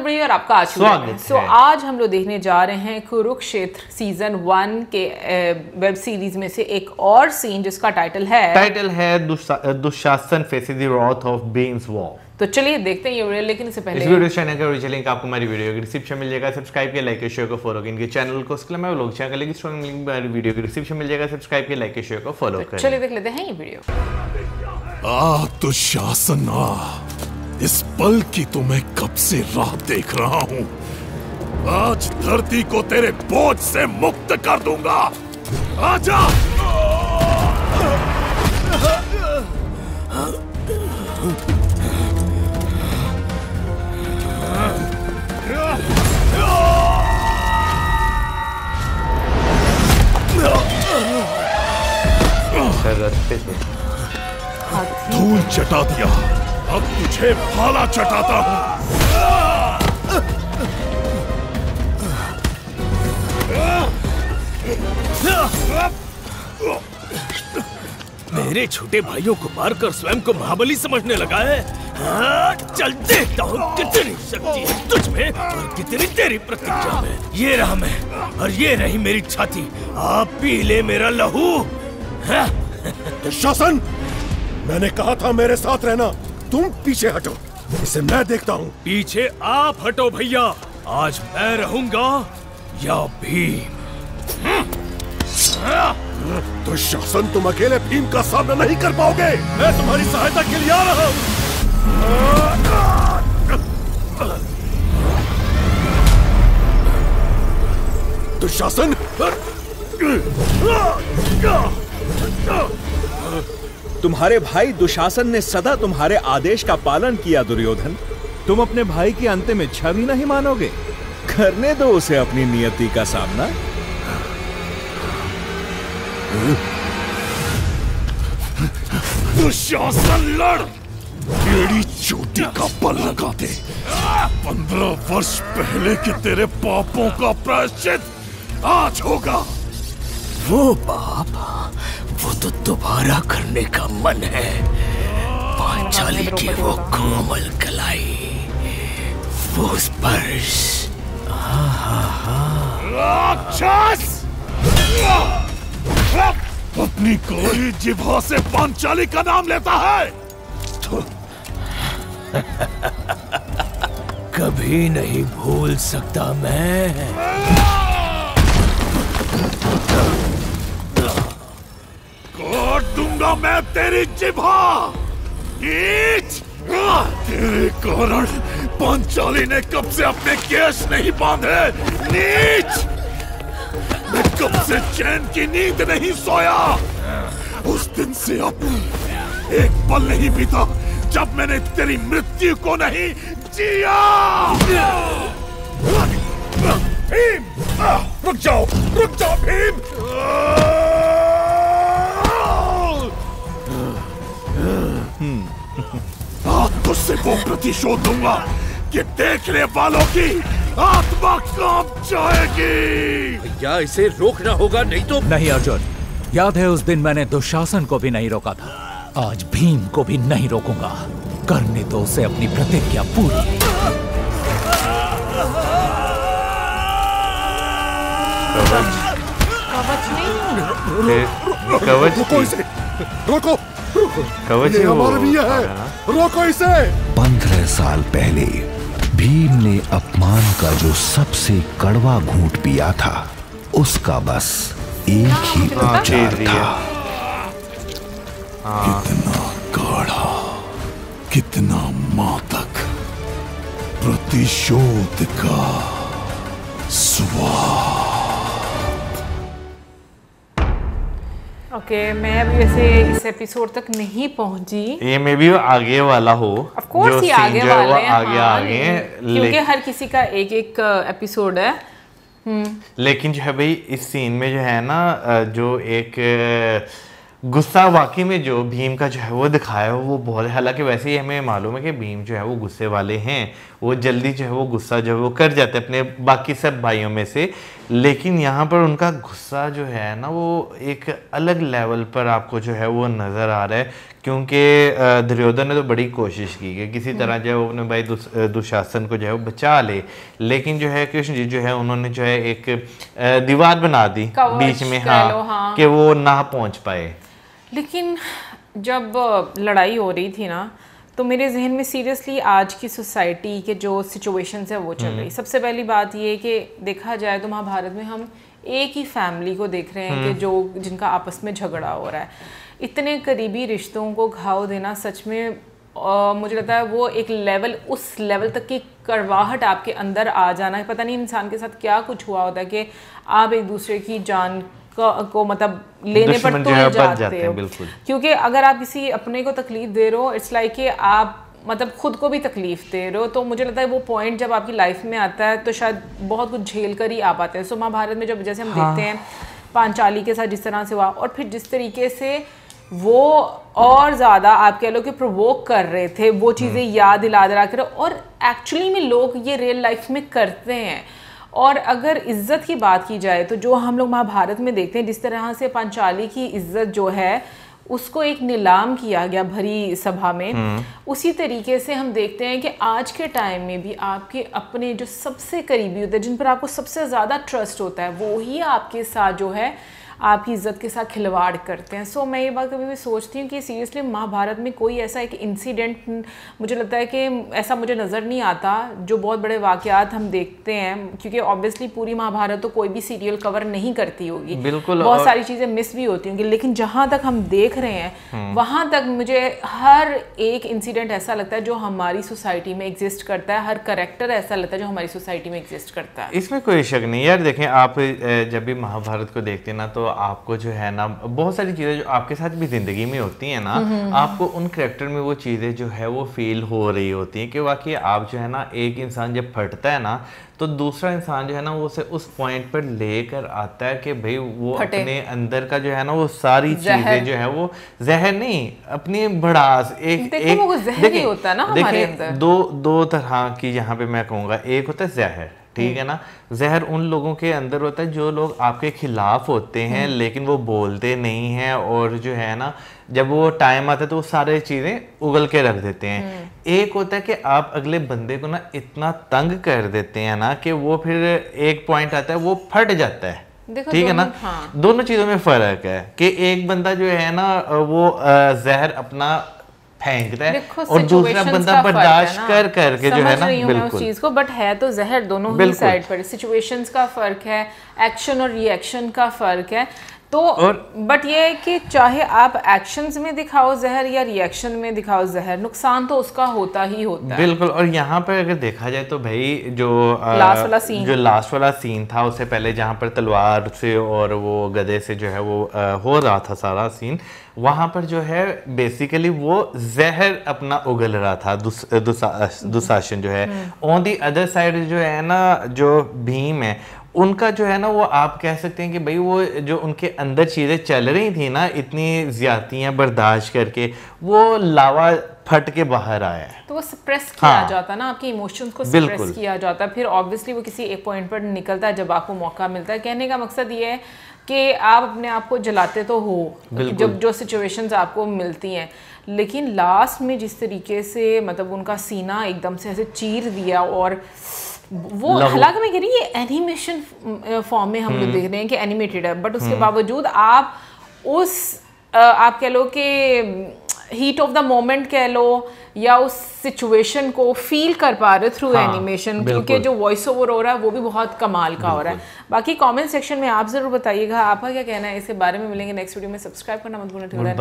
नंबरी और आपका आज आज हम लोग देखने जा रहे हैं कुरुक्षेत्र सीजन 1 के वेब सीरीज में से एक और सीन जिसका टाइटल है Dushasan faces the wrath of Bhim's war. तो चलिए देखते हैं ये वीडियो, लेकिन इससे पहले इस वीडियो चैनल का ओरिजिनल लिंक आपको हमारी वीडियो के डिस्क्रिप्शन मिल जाएगा, सब्सक्राइब किया, लाइक किया, शेयर को फॉलो किया। इनके चैनल को उसके लिए मैं लोग चैनल लिंक स्ट्रॉन्ग लिंक हमारी वीडियो के डिस्क्रिप्शन मिल जाएगा, सब्सक्राइब किया, लाइक किया, शेयर को फॉलो करें। चलिए देख लेते हैं ये वीडियो। दुशासन इस पल की तो मैं कब से राह देख रहा हूँ। आज धरती को तेरे बोझ से मुक्त कर दूंगा। आजा। धूल चटा दिया, अब तुझे भाला चटाता हूं। मेरे छोटे भाइयों को मारकर स्वयं को महाबली समझने लगा है। चल देखता हूँ कितनी शक्ति है तुझ में और कितनी तेरी प्रतिज्ञा में। ये रहा मैं और ये रही मेरी छाती, आप पी ले मेरा लहू। दुशासन, मैंने कहा था मेरे साथ रहना, तुम पीछे हटो, इसे मैं देखता हूँ। पीछे आप हटो भैया, आज मैं रहूंगा या भीम। दुशासन, तुम अकेले भीम का सामना नहीं कर पाओगे, मैं तुम्हारी सहायता के लिए आ रहा हूँ। दुशासन, तुम्हारे भाई दुशासन ने सदा तुम्हारे आदेश का पालन किया दुर्योधन। तुम अपने भाई की अंतिम इच्छा भी नहीं मानोगे? करने दो उसे अपनी नियति का सामना। दुशासन लड़, एड़ी चोटी का बल लगा दे। 15 वर्ष पहले के तेरे पापों का प्रायश्चित आज होगा। वो पाप, वो तो दोबारा करने का मन है। पांचाली की वो कोमल कलाई, वो स्पर्श। राक्षस! अपनी कोई जिह्वा से पांचाली का नाम लेता है। कभी नहीं भूल सकता मैं। काट दूंगा मैं तेरी जिह्वा। तेरे कारण पांचाली ने कब से अपने केश नहीं बांधे। नीच! मैं कब से चैन की नींद नहीं सोया। उस दिन से अब एक पल नहीं बीता जब मैंने तेरी मृत्यु को नहीं जिया। भीम, रुक जाओ भीम। तुझसे वो प्रतिशोध दूंगा कि देखने वालों की आत्मा कांप जाएगी। भैया, इसे रोकना होगा, नहीं तो। नहीं अर्जुन, याद है उस दिन मैंने दुशासन को भी नहीं रोका था, आज भीम को भी नहीं रोकूंगा। करने दो उसे अपनी प्रतिज्ञा पूरी। रोको इसे, रोको। ये हमारा भैया है, रोको इसे। 15 साल पहले भीम ने अपमान का जो सबसे कड़वा घूंट पिया था, उसका बस एक ही उपचार था। कितना गाढ़ा, कितना मादक, प्रतिशोध का स्वाद। ओके, मैं अभी वैसे इस एपिसोड तक नहीं पहुंची। ये मे भी आगे वाला हो, ऑफ कोर्स ये आगे वाले हैं, आगे क्योंकि हर किसी का एक एक एपिसोड है। लेकिन जो है भाई इस सीन में जो है ना, जो एक गुस्सा वाकई में जो भीम का जो है वो दिखाया है वो बहुत है। हालांकि वैसे ही हमें मालूम है कि भीम जो है वो गुस्से वाले हैं, वो जल्दी जो है वो गुस्सा जो है वो कर जाते हैं अपने बाकी सब भाइयों में से, लेकिन यहाँ पर उनका गुस्सा जो है ना वो एक अलग लेवल पर आपको जो है वो नज़र आ रहा है, क्योंकि दुर्योधन ने तो बड़ी कोशिश की कि किसी तरह जो है वो अपने भाई दुशासन को जो है वो बचा ले, लेकिन जो है कृष्ण जी जो है उन्होंने जो है एक दीवार बना दी बीच में, हाँ, कि वो ना पहुँच पाए। लेकिन जब लड़ाई हो रही थी ना तो मेरे जहन में सीरियसली आज की सोसाइटी के जो सिचुएशंस है वो चल रही। सबसे पहली बात ये कि देखा जाए तो महाभारत में हम एक ही फैमिली को देख रहे हैं कि जो जिनका आपस में झगड़ा हो रहा है। इतने करीबी रिश्तों को घाव देना सच में मुझे लगता है वो एक लेवल, उस लेवल तक की कड़वाहट आपके अंदर आ जाना है। पता नहीं इंसान के साथ क्या कुछ हुआ होता है कि आप एक दूसरे की जान को मतलब लेने पर तुल जाते हो, क्योंकि अगर आप किसी अपने को तकलीफ दे रहे हो इट्स लाइक कि आप मतलब खुद को भी तकलीफ दे रहे हो। तो मुझे लगता है वो पॉइंट जब आपकी लाइफ में आता है तो शायद बहुत कुछ झेल कर ही आ पाते हैं। सो महाभारत में जब जैसे हम देखते हैं पांचाली के साथ जिस तरह से हुआ, और फिर जिस तरीके से वो और ज़्यादा आप कह लो कि प्रोवोक कर रहे थे, वो चीज़ें याद दिला कर, और एक्चुअली में लोग ये रियल लाइफ में करते हैं। और अगर इज्जत की बात की जाए तो जो हम लोग महाभारत में देखते हैं जिस तरह से पांचाली की इज्जत जो है उसको एक नीलाम किया गया भरी सभा में, उसी तरीके से हम देखते हैं कि आज के टाइम में भी आपके अपने जो सबसे करीबी होते हैं, जिन पर आपको सबसे ज़्यादा ट्रस्ट होता है, वो ही आपके साथ जो है आपकी इज्जत के साथ खिलवाड़ करते हैं। सो मैं ये बात कभी भी सोचती हूँ कि सीरियसली महाभारत में कोई ऐसा एक इंसिडेंट मुझे लगता है कि ऐसा मुझे नज़र नहीं आता जो बहुत बड़े वाक़यात हम देखते हैं, क्योंकि ऑब्वियसली पूरी महाभारत तो कोई भी सीरियल कवर नहीं करती होगी, बिल्कुल बहुत सारी चीज़ें मिस भी होती होंगी, लेकिन जहाँ तक हम देख रहे हैं वहाँ तक मुझे हर एक इंसिडेंट ऐसा लगता है जो हमारी सोसाइटी में एग्जिस्ट करता है, हर करेक्टर ऐसा लगता है जो हमारी सोसाइटी में एग्जिस्ट करता है। इसमें कोई शक नहीं यार। देखें आप जब भी महाभारत को देखते हैं ना तो आपको जो है ना बहुत सारी चीज़ें जो आपके साथ भी ज़िंदगी में होती हैं ना, आपको उन करैक्टर में वो चीज़ें जो है वो फील हो रही होती हैं कि वाकई आप जो है ना एक इंसान जब फटता है ना तो दूसरा इंसान जो है ना वो उसे उस पॉइंट पर लेकर आता है कि भाई वो अपने अंदर का जो है ना वो सारी चीज़ें जो है वो जहर नहीं, अपनी भड़ास देखिए होता है ना हमारे अंदर दो तरह की यहाँ पे मैं कहूँगा। एक होता है जहर, ठीक है ना, जहर उन लोगों के अंदर होता है जो लोग आपके खिलाफ होते हैं लेकिन वो बोलते नहीं हैं, और जो है ना जब वो टाइम आता है तो वो सारे चीज़ें उगल के रख देते हैं। एक होता है कि आप अगले बंदे को ना इतना तंग कर देते हैं ना कि वो फिर एक पॉइंट आता है वो फट जाता है, ठीक है ना। दोनों चीज़ों में फ़र्क है कि एक बंदा जो है ना वो जहर अपना फेंकता है और दूसरा बंदा बर्दाश्त कर करके जो है ना बिल्कुल उस चीज को, बट है तो जहर दोनों ही साइड पर। सिचुएशंस का फर्क है, एक्शन और रिएक्शन का फर्क है। तो बट ये है कि चाहे आप एक्शंस में दिखाओ जहर या रिएक्शन में दिखाओ जहर, नुकसान तो उसका होता ही होता है। बिल्कुल। और यहाँ पर अगर देखा जाए तो भाई जो लास्ट वाला सीन था, उससे पहले जहाँ पर तलवार से और वो गदे से जो है वो हो रहा था सारा सीन, वहाँ पर जो है बेसिकली वो जहर अपना उगल रहा था दुशासन जो है। ऑन दी अदर साइड जो है ना जो भीम है उनका जो है ना वो आप कह सकते हैं कि भाई वो जो उनके अंदर चीज़ें चल रही थी ना इतनी ज़्यादतियाँ बर्दाश्त करके, वो लावा फट के बाहर आया है तो वो सप्रेस किया जाता है ना, आपके इमोशंस को सप्रेस किया जाता है। फिर ऑब्वियसली वो किसी एक पॉइंट पर निकलता है जब आपको मौका मिलता है। कहने का मकसद ये है कि आप अपने आप को जलाते तो हो जब जो सिचुएशंस आपको मिलती हैं, लेकिन लास्ट में जिस तरीके से मतलब उनका सीना एकदम से ऐसे चीर दिया, और वो हालांकि मैं कह रही ये एनिमेशन फॉर्म में हम लोग देख रहे हैं कि एनिमेटेड है, बट उसके बावजूद आप उस आप कह लो कि हीट ऑफ द मोमेंट कह लो या उस सिचुएशन को फील कर पा रहे थ्रू एनिमेशन, क्योंकि जो वॉइस ओवर हो रहा है वो भी बहुत कमाल का हो रहा है। बाकी कमेंट सेक्शन में आप जरूर बताइएगा आपका क्या कहना है इसके बारे में। मिलेंगे नेक्स्ट वीडियो में, सब्सक्राइब करना मत भूलना।